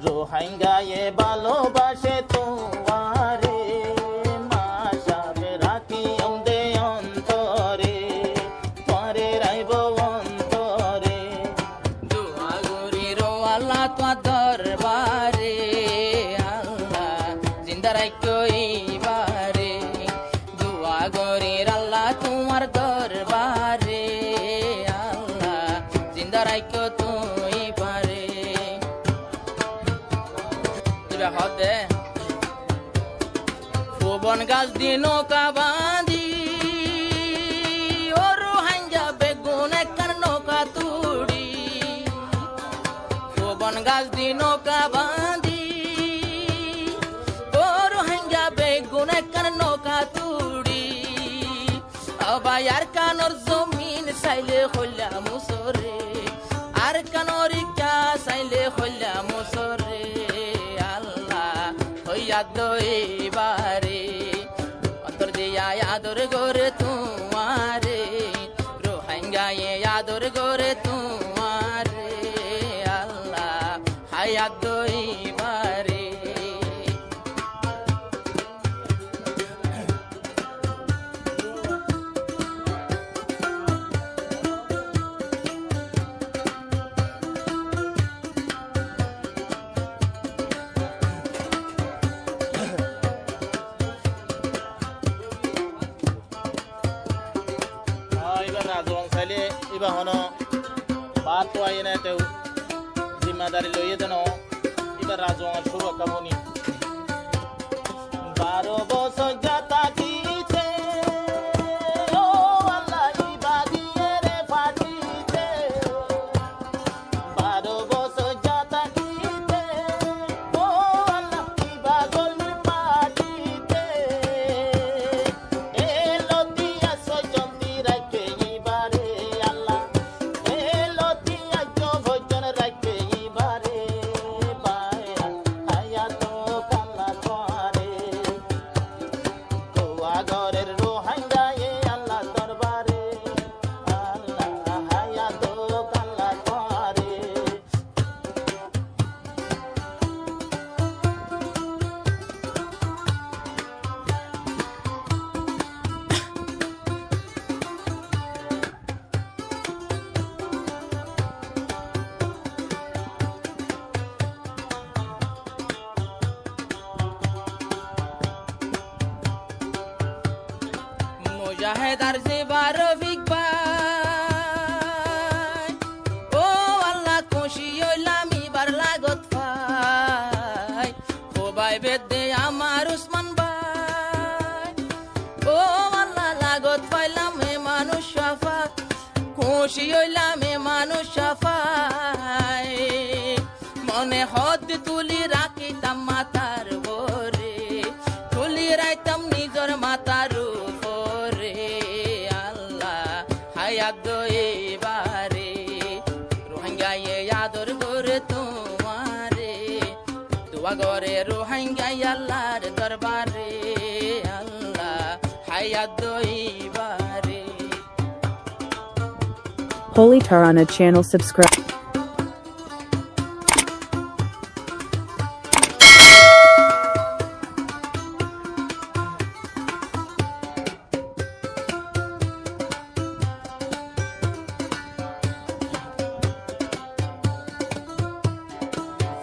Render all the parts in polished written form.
রোহাঙ্গায়ে ভালোবাসে তোমারে মাশাবে রাখি অন্দে অন্তরে তোরে রাইব অন্তরে দোয়া করি রো আল্লাহ তোমার দরবারে আল্লাহ জিন্দা রাখো এইবারে দোয়া করি আল্লাহ তোমার দরবারে আল্লাহ জিন্দা রাখো তুমি পারে হবে ফুবন গাছ দি নৌকা বাঁধি ও রোহাঙ্গা বেগুন একখান নৌকা তুড়ি ফুবন গাছ দি নৌকা বাঁধি ও রোহাঙ্গা বেগুন একখান নৌকা তুড়ি আবার আর কানোর জমিন চাইলে হইলা মুসরে আর কানোর ইকা চাইলে হইলা মুসরে দইবারে অন্তর দিয়া আদর করে তোমারে রোহাঙ্গায়ে আদর করে তোমারে আল্লাহ হায়াত দইবারে ইবা হন বাদ তো আই না তেও জিম্মাদারি লইয়ে দেন এবার রাজওয়াঙ্গের সুরক্ষা মনি 12 বছর যাতা দিতে ও আল্লাহ ইবা দিয়ে রে ফাটিতে 12 বছর যাতা দিতে ও আল্লাহ ইবা গলি ফাটিতে এ লতিয়া সজন্তি রাখে ইবারে আল্লাহ এ লতিয়া জভজন রাখে ইবারে বায়া হায়াত কাল্লা করে দোয়া ঘরের রোহাঙ্গায়ে আল্লাহ দরবারে আল্লাহ হায়াত কাল্লা করে মুজাহিদার জিবার রফিক ভাই ও আল্লাহ খুশি হইলাম এবার লাগত ভাই ও ভাই বেদে আমার উসমান ভাই ও আল্লাহ লাগত পাইলাম এ মানুষ সাফা খুশি হইলাম এ মানুষ সাফাই মনে হদ তুলি রাখিতাম মাতার ভরে তুলি রাইতাম নিজর মাতার উপরে আল্লাহ হায়াত দইবারে রোহাঙ্গায়ে আদর করে তোমারে দোয়া করে রোহাঙ্গায়ে আল্লাহর দরবারে আল্লাহ হায়াত দইবারে Holy Tarana channel subscribe.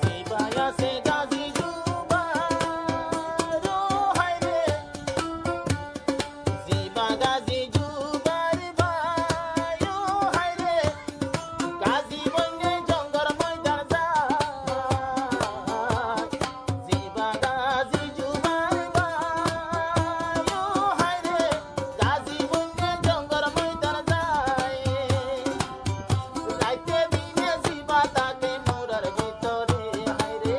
সিবায়া সে গাজী জুবার ও হায়রে সিবা গাজী জুবার ভাই ও হায়রে গাজী বঙ্গে জঙ্গর ময়দান যায় সিবা গাজী জুবার ভাই ও হায়রে গাজী বঙ্গে জঙ্গর ময়দান যায় রাইতে দিনে সিবা তাকে মোরার ভিতরে হায়রে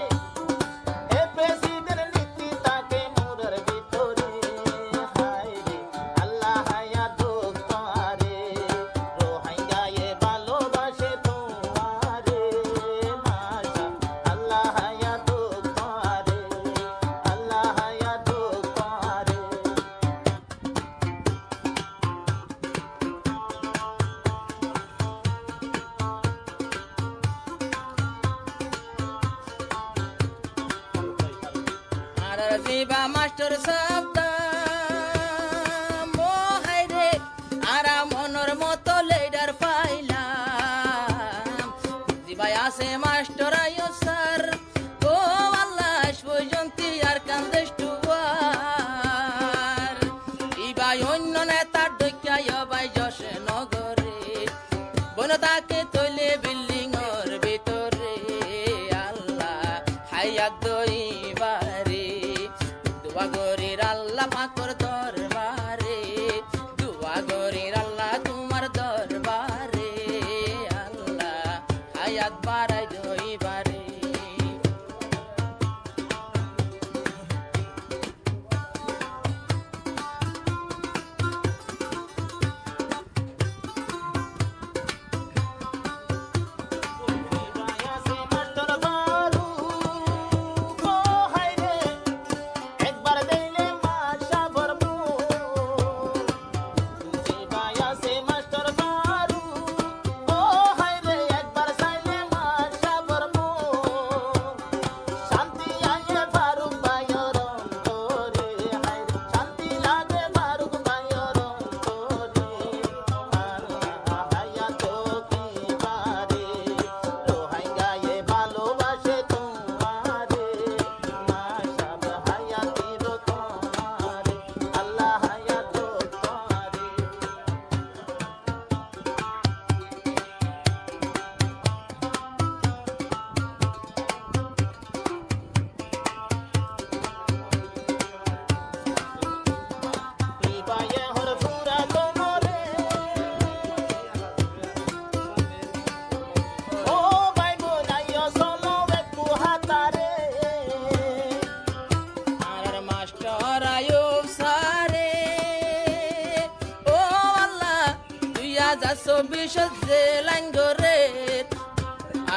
জিবা মাস্টার শব্দ মোহাইরে আরা মনের মতো লেডার পাইলাম জিবাই আছে মাস্টার আয়ো স্যার ও আল্লাহ পর্যন্তি আর কান্দেশ টুয়ার ইবাই অন্য নেতার দৈক্যায় বাই যশ নগরে বনতাকে তৈলে বিল্ডিং ওর ভিতরে আল্লাহ হায়াত দইবারে দোয়া গরির আল্লাহ পাকর দরবারে দোয়া গরির আল্লাহ তোমার দরবারে আল্লাহ হায়াত বাড়াই দইবারে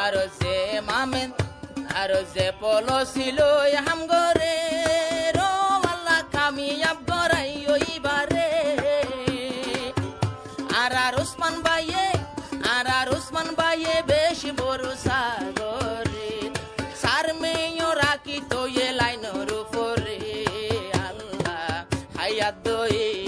আরো যে মামেন আরো যে পলো ছিল হাম গরে রো আল্লাহ কামিয়াব গরাই ওইবারে আর উসমান ভাইয়ে বেশি বড় সাগরে সার মেয় রাখি তো এ লাইনের উপরে আল্লাহ হায়াত দই